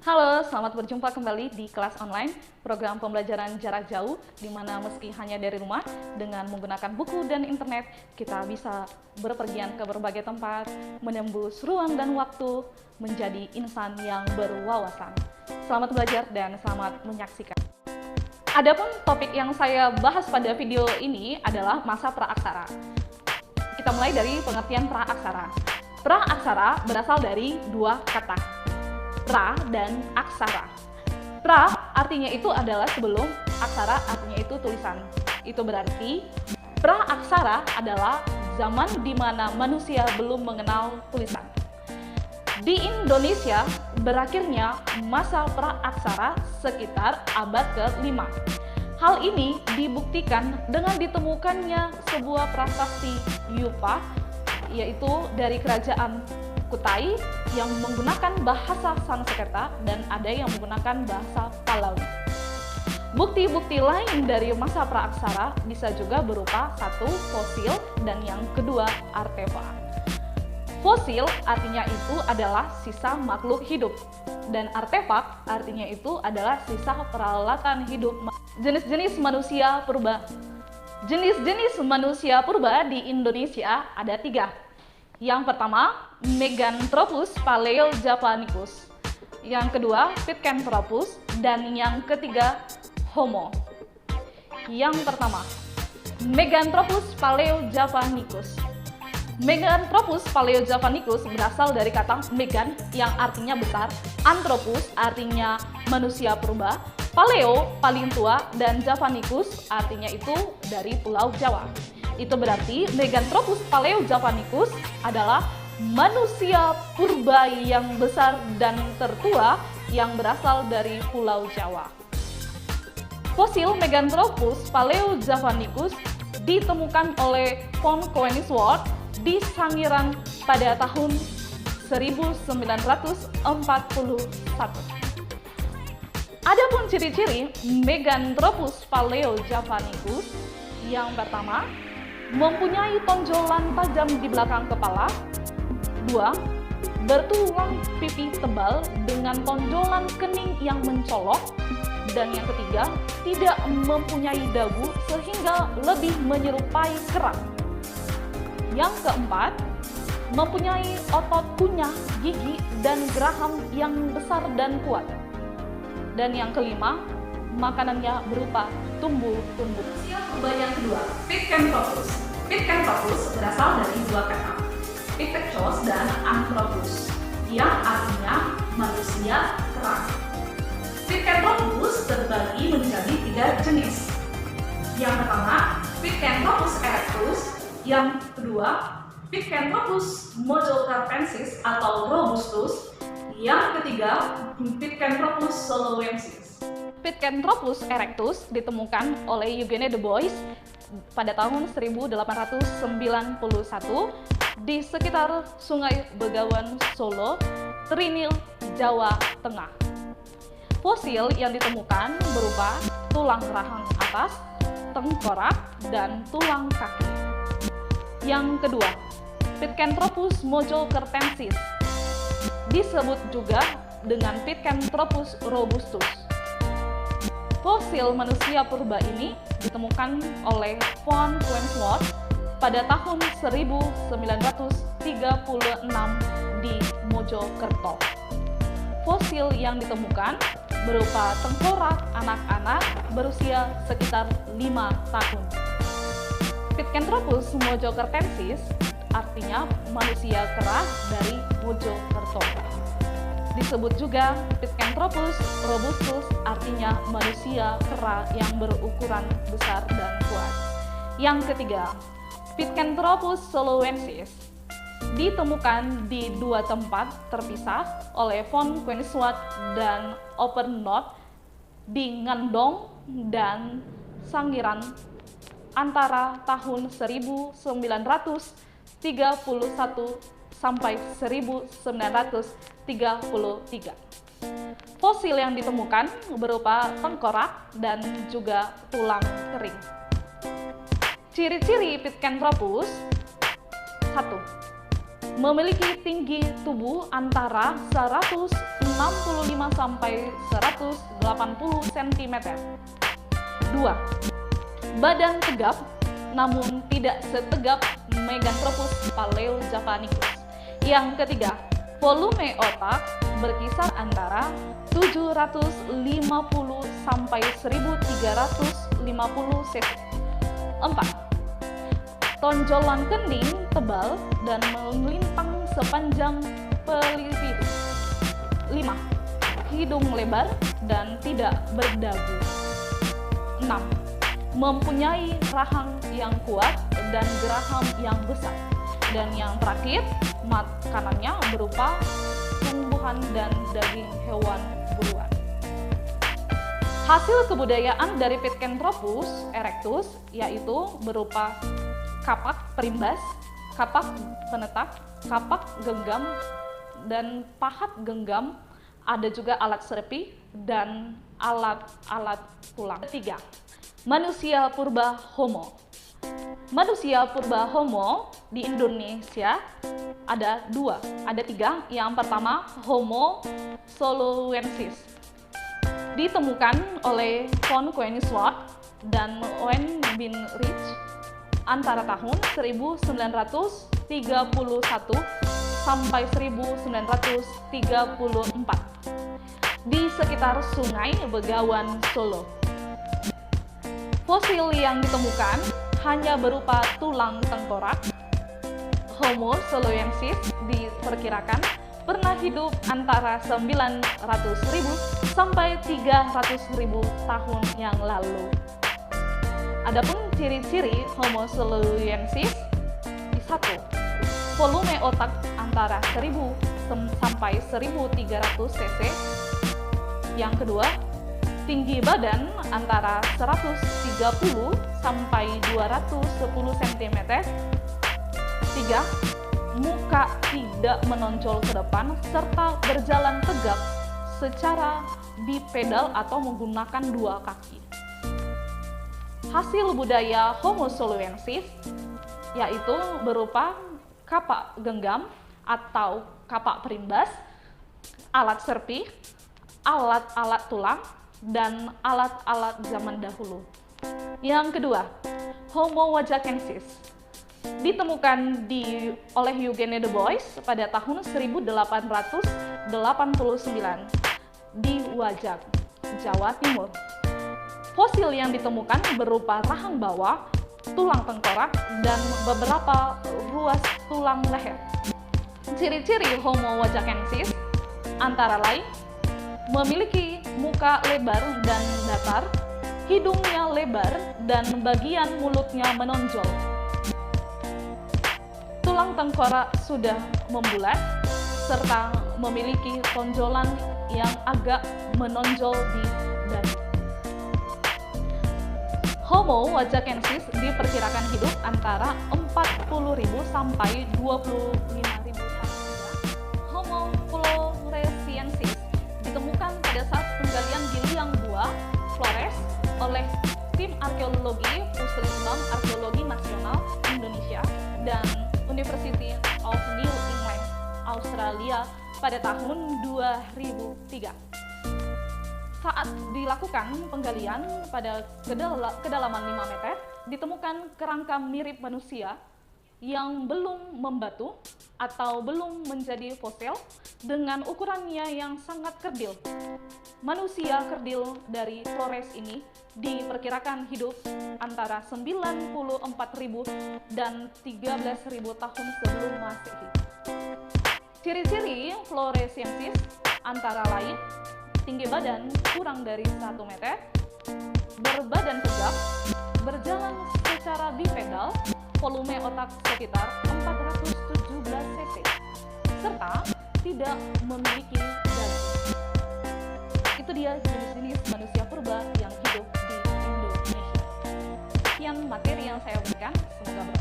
Halo, selamat berjumpa kembali di kelas online program pembelajaran jarak jauh, di mana meski hanya dari rumah, dengan menggunakan buku dan internet, kita bisa berpergian ke berbagai tempat, menembus ruang dan waktu, menjadi insan yang berwawasan. Selamat belajar dan selamat menyaksikan. Adapun topik yang saya bahas pada video ini adalah masa praaksara. Kita mulai dari pengertian praaksara. Praaksara berasal dari dua kata, pra dan aksara. Pra artinya itu adalah sebelum, aksara artinya itu tulisan. Itu berarti praaksara adalah zaman di mana manusia belum mengenal tulisan. Di Indonesia berakhirnya masa praaksara sekitar abad ke-5. Hal ini dibuktikan dengan ditemukannya sebuah prasasti Yupa, yaitu dari kerajaan Kutai yang menggunakan bahasa Sanskerta dan ada yang menggunakan bahasa Pahlawi. Bukti-bukti lain dari masa praaksara bisa juga berupa satu, fosil, dan yang kedua, artefak. Fosil artinya itu adalah sisa makhluk hidup, dan artefak artinya itu adalah sisa peralatan hidup. Jenis-jenis manusia purba. Jenis-jenis manusia purba di Indonesia ada 3. Yang pertama, Meganthropus paleojavanicus. Yang kedua, Pithecanthropus. Dan yang ketiga, Homo. Yang pertama, Meganthropus paleojavanicus. Meganthropus paleojavanicus berasal dari kata megan yang artinya besar, anthropus artinya manusia purba, paleo paling tua, dan javanicus artinya itu dari Pulau Jawa. Itu berarti Meganthropus paleojavanicus adalah manusia purba yang besar dan tertua yang berasal dari Pulau Jawa. Fosil Meganthropus paleojavanicus ditemukan oleh von Koenigswarth di Sangiran pada tahun 1941. Adapun ciri-ciri Meganthropus paleojavanicus, yang pertama, mempunyai tonjolan tajam di belakang kepala. 2. Bertulang pipi tebal dengan tonjolan kening yang mencolok. Dan yang ketiga, tidak mempunyai dagu sehingga lebih menyerupai kerang. Yang keempat, mempunyai otot kunyah, gigi, dan geraham yang besar dan kuat. Dan yang kelima, makanannya berupa tumbuh-tumbuhan. Yang kedua, Pithecanthropus. Pithecanthropus berasal dari dua kata, Pithecanthropus dan Anthropus, yang artinya manusia kerang. Pithecanthropus terbagi menjadi 3 jenis. Yang pertama, Pithecanthropus erectus. Yang kedua, Pithecanthropus mojocarpensis atau robustus. Yang ketiga, Pithecanthropus soloensis. Pithecanthropus erectus ditemukan oleh Eugene Du Bois pada tahun 1891 di sekitar Sungai Begawan, Solo, Trinil, Jawa Tengah. Fosil yang ditemukan berupa tulang rahang atas, tengkorak, dan tulang kaki. Yang kedua, Pithecanthropus mojocarpensis, disebut juga dengan Pithecanthropus robustus. Fosil manusia purba ini ditemukan oleh von Koenigswarth pada tahun 1936 di Mojokerto. Fosil yang ditemukan berupa tengkorak anak-anak berusia sekitar 5 tahun. Pithecanthropus mojocarpensis artinya manusia kera dari Mojokerto. Disebut juga Pithecanthropus robustus artinya manusia kera yang berukuran besar dan kuat. Yang ketiga, Pithecanthropus soloensis ditemukan di 2 tempat terpisah oleh von Koenigswarth dan Opernot di Ngandong dan Sangiran antara tahun 1931 sampai 1933. Fosil yang ditemukan berupa tengkorak dan juga tulang kering. Ciri-ciri Pithecanthropus: 1. memiliki tinggi tubuh antara 165 sampai 180 cm. 2. Badan tegap, namun tidak setegap Meganthropus paleojavanicus. Yang ketiga, volume otak berkisar antara 750 sampai 1350 cc. 4. Tonjolan kening tebal dan melintang sepanjang pelipis. 5. Hidung lebar dan tidak berdagu. 6. Mempunyai rahang yang kuat dan geraham yang besar. Dan yang terakhir, makanannya berupa tumbuhan dan daging hewan buruan. Hasil kebudayaan dari Pithecanthropus erectus yaitu berupa kapak perimbas, kapak penetak, kapak genggam, dan pahat genggam. Ada juga alat serpi dan alat-alat tulang. 3. Manusia purba Homo. Manusia purba Homo di Indonesia ada 3. Yang pertama, Homo soloensis. Ditemukan oleh von Koenigswarth dan Owen bin Rich antara tahun 1931 sampai 1934 di sekitar Sungai Begawan, Solo. Fosil yang ditemukan hanya berupa tulang tengkorak. Homo soloensis diperkirakan pernah hidup antara 900.000 sampai 300.000 tahun yang lalu. Adapun ciri-ciri Homo soloensis: 1. Volume otak antara 1000 sampai 1300 cc. Yang kedua, tinggi badan antara 130 sampai 210 cm. 3. Muka tidak menonjol ke depan serta berjalan tegak secara bipedal atau menggunakan dua kaki. Hasil budaya Homo soloensis yaitu berupa kapak genggam atau kapak perimbas, alat serpi, alat-alat tulang, dan alat-alat zaman dahulu. Yang kedua, Homo wajakensis ditemukan oleh Eugene de Bois pada tahun 1889 di Wajak, Jawa Timur. Fosil yang ditemukan berupa rahang bawah, tulang tengkorak, dan beberapa ruas tulang leher. Ciri-ciri Homo wajakensis antara lain memiliki muka lebar dan datar, hidungnya lebar, dan bagian mulutnya menonjol. Tulang tengkorak sudah membulat, serta memiliki tonjolan yang agak menonjol di dahi. Homo wajakensis diperkirakan hidup antara 40.000 sampai 25.000 tahun. Homo floresiensis ditemukan pada saat penggalian di liang buah Flores oleh tim arkeologi Puslisbang Arkeologi Nasional Indonesia dan University of New England, Australia pada tahun 2003. Saat dilakukan penggalian pada kedalaman 5 meter, ditemukan kerangka mirip manusia yang belum membatu atau belum menjadi fosil dengan ukurannya yang sangat kerdil. Manusia kerdil dari Flores ini diperkirakan hidup antara 94.000 dan 13.000 tahun sebelum Masehi. Ciri-ciri Floresiensis antara lain tinggi badan kurang dari 1 meter, berbadan tegap, berjalan secara bipedal, volume otak sekitar 417 cc, serta tidak memiliki daging. Itu dia jenis-jenis manusia purba yang hidup di Indonesia. Sekian materi yang saya berikan, semoga bermanfaat.